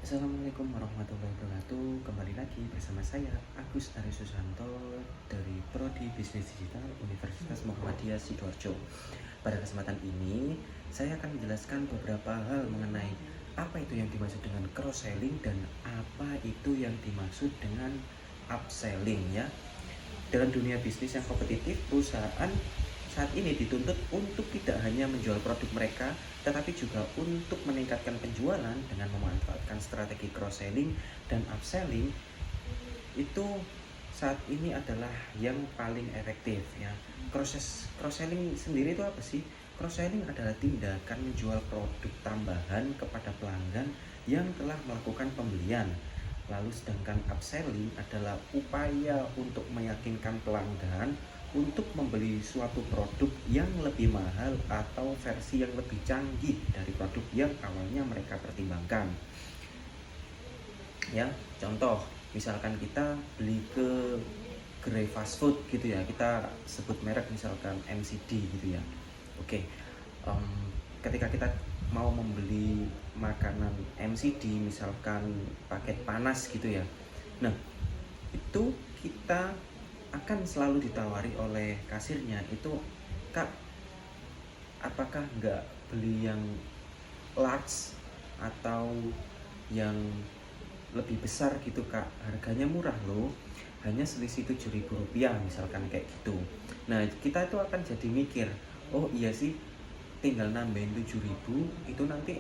Assalamualaikum warahmatullahi wabarakatuh. Kembali lagi bersama saya Agus Ari Susanto dari Prodi Bisnis Digital Universitas Muhammadiyah Sidoarjo. Pada kesempatan ini, saya akan menjelaskan beberapa hal mengenai apa itu yang dimaksud dengan cross selling dan apa itu yang dimaksud dengan upselling ya. Dalam dunia bisnis yang kompetitif, perusahaan saat ini dituntut untuk tidak hanya menjual produk mereka, tetapi juga untuk meningkatkan penjualan dengan memanfaatkan strategi cross-selling dan upselling. Itu saat ini adalah yang paling efektif ya. Cross-selling sendiri itu apa sih? Cross-selling adalah tindakan menjual produk tambahan kepada pelanggan yang telah melakukan pembelian. Lalu sedangkan upselling adalah upaya untuk meyakinkan pelanggan untuk membeli suatu produk yang lebih mahal atau versi yang lebih canggih dari produk yang awalnya mereka pertimbangkan. Ya, contoh, misalkan kita beli ke gerai fast food gitu ya, kita sebut merek misalkan McD gitu ya. Oke, ketika kita mau membeli makanan McD misalkan paket panas gitu ya, nah itu kita akan selalu ditawari oleh kasirnya itu, Kak, apakah nggak beli yang large atau yang lebih besar gitu, Kak, harganya murah loh, hanya selisih Rp7.000 misalkan kayak gitu. Nah kita itu akan jadi mikir, oh iya sih, tinggal nambahin 7.000 itu nanti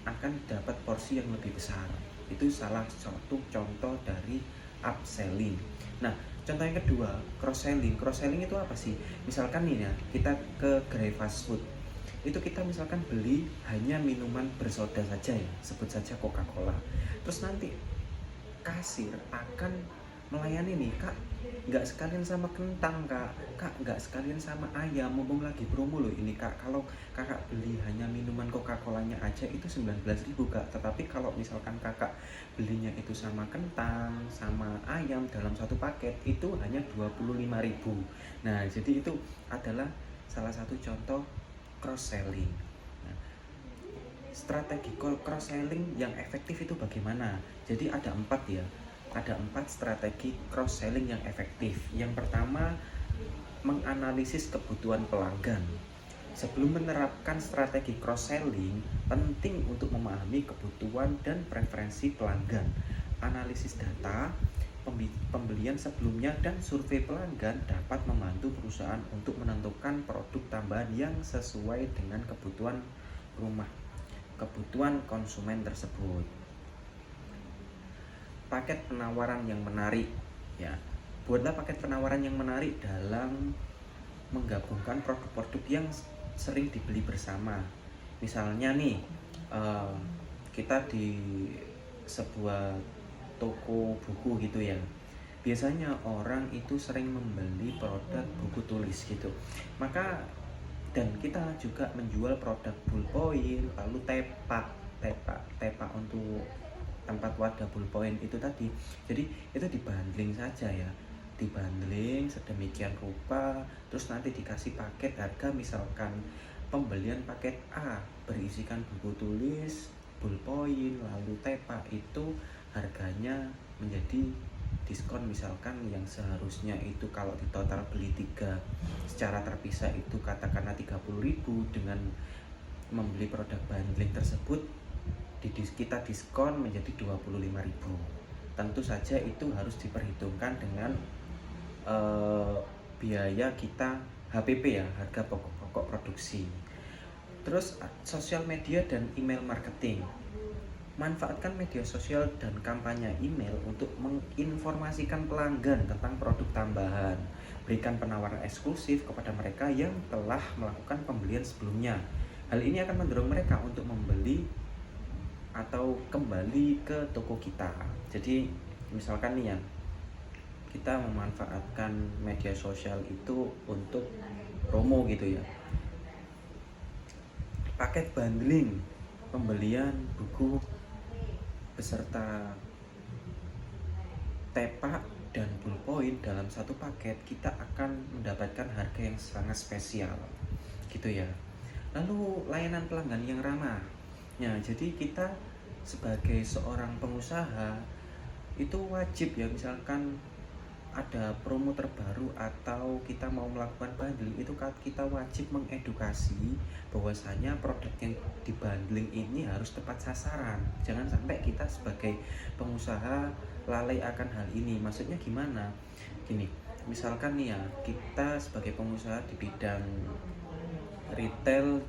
akan dapat porsi yang lebih besar. Itu salah satu contoh dari upselling. Nah, contoh yang kedua, cross selling. Cross selling itu apa sih? Misalkan nih ya, kita ke gerai fast food. Itu kita misalkan beli hanya minuman bersoda saja ya, sebut saja Coca-Cola. Terus nanti kasir akan melayani nih, Kak, nggak sekalian sama kentang, Kak, nggak sekalian sama ayam, mumpung lagi promo loh ini, Kak. Kalau Kakak beli hanya minuman Coca-Colanya aja itu 19.000, Kak. Tetapi kalau misalkan Kakak belinya itu sama kentang, sama ayam dalam satu paket itu hanya 25.000. Nah, jadi itu adalah salah satu contoh cross selling. Nah, strategi cross selling yang efektif itu bagaimana? Jadi ada 4 ya. Ada 4 strategi cross selling yang efektif. Yang pertama, menganalisis kebutuhan pelanggan. Sebelum menerapkan strategi cross selling, penting untuk memahami kebutuhan dan preferensi pelanggan. Analisis data, pembelian sebelumnya dan survei pelanggan dapat membantu perusahaan untuk menentukan produk tambahan yang sesuai dengan kebutuhan konsumen tersebut. Paket penawaran yang menarik ya. Buatlah paket penawaran yang menarik dalam menggabungkan produk-produk yang sering dibeli bersama. Misalnya nih, kita di sebuah toko buku gitu ya, biasanya orang itu sering membeli produk buku tulis gitu. Maka dan kita juga menjual produk ballpoint, lalu tepak untuk tempat wadah ballpoint itu tadi. Jadi itu dibundling saja ya, dibundling sedemikian rupa, terus nanti dikasih paket harga, misalkan pembelian paket A berisikan buku tulis, ballpoint, lalu tepak, itu harganya menjadi diskon, misalkan yang seharusnya itu kalau di total beli 3 secara terpisah itu katakanlah 30.000, dengan membeli produk bundling tersebut kita diskon menjadi 25.000. Tentu saja itu harus diperhitungkan dengan biaya kita HPP ya, harga pokok produksi. Terus sosial media dan email marketing. Manfaatkan media sosial dan kampanye email untuk menginformasikan pelanggan tentang produk tambahan. Berikan penawaran eksklusif kepada mereka yang telah melakukan pembelian sebelumnya. Hal ini akan mendorong mereka untuk membeli atau kembali ke toko kita. Jadi misalkan nih ya, kita memanfaatkan media sosial itu untuk promo gitu ya. Paket bundling, pembelian buku beserta tepak dan ballpoint dalam satu paket, kita akan mendapatkan harga yang sangat spesial gitu ya. Lalu layanan pelanggan yang ramah. Nah, jadi kita sebagai seorang pengusaha itu wajib ya, misalkan ada promo terbaru atau kita mau melakukan bundling, itu kita wajib mengedukasi bahwasanya produk yang dibundling ini harus tepat sasaran. Jangan sampai kita sebagai pengusaha lalai akan hal ini. Maksudnya gimana? Gini, misalkan nih ya, kita sebagai pengusaha di bidang retail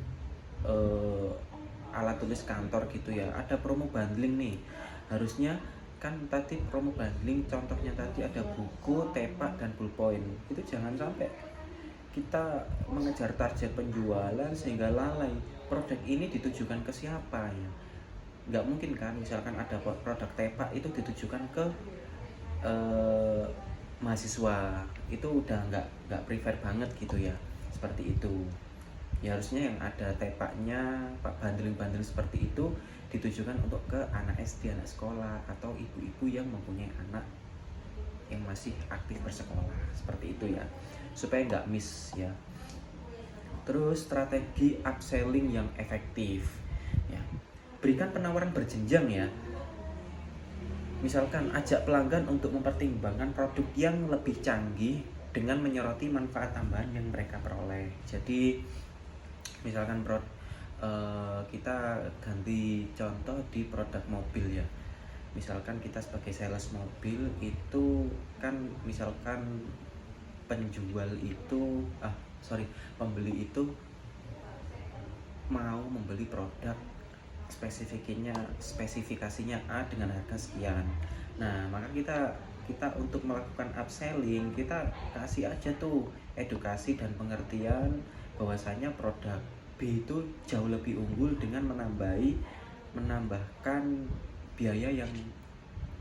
alat tulis kantor gitu ya, ada promo bundling nih. Harusnya kan tadi promo bundling contohnya tadi ada buku, tepak, dan ballpoint. Itu jangan sampai kita mengejar target penjualan sehingga lalai. Produk ini ditujukan ke siapa ya? Nggak mungkin kan, misalkan ada produk tepak itu ditujukan ke mahasiswa, itu udah nggak prefer banget gitu ya, seperti itu. Ya harusnya yang ada tepaknya, bundling-bundling seperti itu ditujukan untuk ke anak SD, anak sekolah, atau ibu-ibu yang mempunyai anak yang masih aktif bersekolah, seperti itu ya, supaya nggak miss ya. Terus strategi upselling yang efektif ya, berikan penawaran berjenjang ya. Misalkan ajak pelanggan untuk mempertimbangkan produk yang lebih canggih dengan menyoroti manfaat tambahan yang mereka peroleh. Jadi misalkan kita ganti contoh di produk mobil ya. Misalkan kita sebagai sales mobil itu kan, misalkan pembeli itu mau membeli produk spesifikasinya A dengan harga sekian. Nah, maka kita untuk melakukan upselling, kita kasih aja tuh edukasi dan pengertian bahwasanya produk B itu jauh lebih unggul dengan menambahkan biaya yang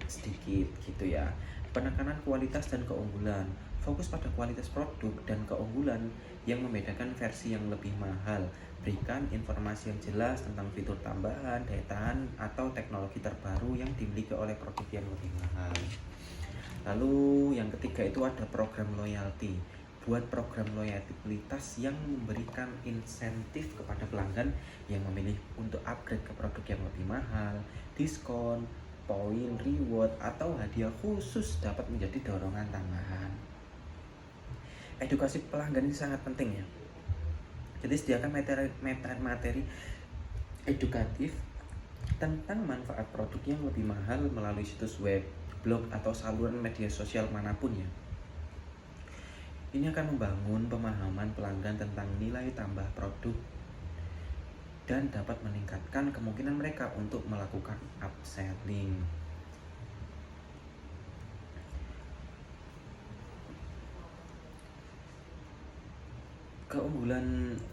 sedikit gitu ya. Penekanan kualitas dan keunggulan, fokus pada kualitas produk dan keunggulan yang membedakan versi yang lebih mahal. Berikan informasi yang jelas tentang fitur tambahan, daya tahan, atau teknologi terbaru yang dimiliki oleh produk yang lebih mahal. Lalu yang ketiga itu ada program loyalty. Buat program loyalitas yang memberikan insentif kepada pelanggan yang memilih untuk upgrade ke produk yang lebih mahal. Diskon, poin, reward, atau hadiah khusus dapat menjadi dorongan tambahan. Edukasi pelanggan ini sangat penting ya. Jadi sediakan materi edukatif tentang manfaat produk yang lebih mahal melalui situs web, blog, atau saluran media sosial manapun ya. Ini akan membangun pemahaman pelanggan tentang nilai tambah produk dan dapat meningkatkan kemungkinan mereka untuk melakukan upselling.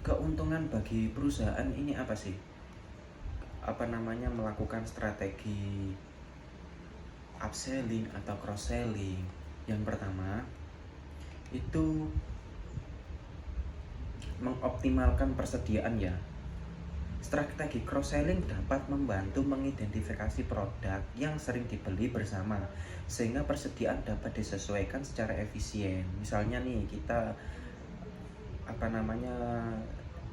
Keuntungan bagi perusahaan ini apa sih? Melakukan strategi upselling atau cross selling. Yang pertama itu mengoptimalkan persediaan ya. Strategi cross selling dapat membantu mengidentifikasi produk yang sering dibeli bersama sehingga persediaan dapat disesuaikan secara efisien. Misalnya nih, kita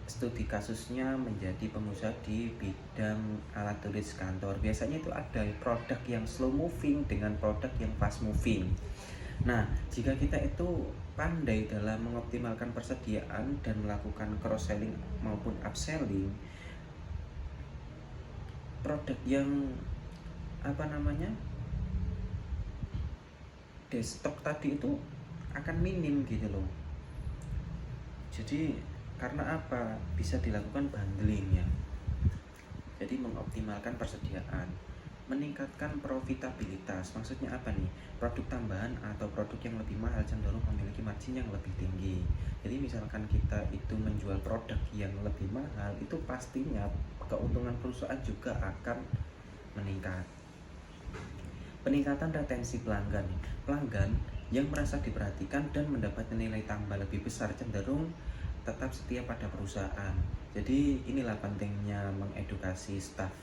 studi kasusnya menjadi pengusaha di bidang alat tulis kantor. Biasanya itu ada produk yang slow moving dengan produk yang fast moving. Nah, jika kita itu pandai dalam mengoptimalkan persediaan dan melakukan cross selling maupun upselling, produk yang destok tadi itu akan minim gitu loh. Jadi karena apa? Bisa dilakukan bundling ya. Jadi mengoptimalkan persediaan, meningkatkan profitabilitas. Maksudnya apa nih? Produk tambahan atau produk yang lebih mahal cenderung memiliki margin yang lebih tinggi. Jadi misalkan kita itu menjual produk yang lebih mahal, itu pastinya keuntungan perusahaan juga akan meningkat. Peningkatan retensi pelanggan. Pelanggan yang merasa diperhatikan dan mendapat nilai tambah lebih besar cenderung tetap setia pada perusahaan. Jadi inilah pentingnya mengedukasi staf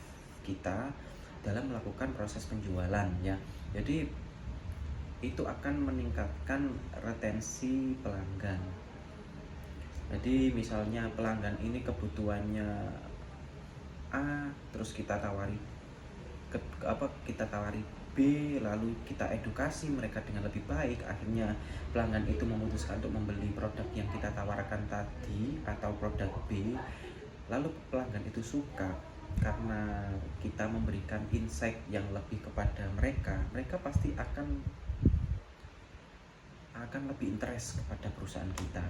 kita dalam melakukan proses penjualan ya. Jadi itu akan meningkatkan retensi pelanggan. Jadi misalnya pelanggan ini kebutuhannya A, terus kita tawari kita tawari B, lalu kita edukasi mereka dengan lebih baik, akhirnya pelanggan itu memutuskan untuk membeli produk yang kita tawarkan tadi atau produk B, lalu pelanggan itu suka karena kita memberikan insight yang lebih kepada mereka, mereka pasti akan lebih interest kepada perusahaan kita.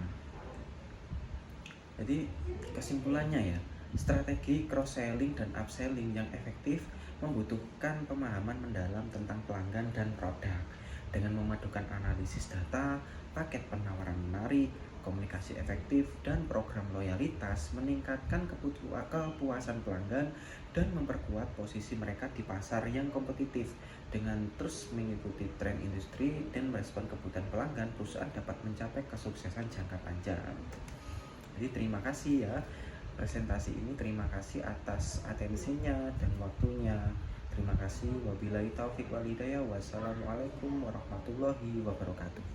Jadi kesimpulannya ya, strategi cross selling dan upselling yang efektif membutuhkan pemahaman mendalam tentang pelanggan dan produk. Dengan memadukan analisis data, paket penawaran menarik, komunikasi efektif, dan program loyalitas meningkatkan kepuasan pelanggan dan memperkuat posisi mereka di pasar yang kompetitif. Dengan terus mengikuti tren industri dan merespon kebutuhan pelanggan, perusahaan dapat mencapai kesuksesan jangka panjang. Jadi terima kasih ya presentasi ini, terima kasih atas atensinya dan waktunya. Terima kasih. Wabillahi taufik wal hidayah. Wassalamualaikum warahmatullahi wabarakatuh.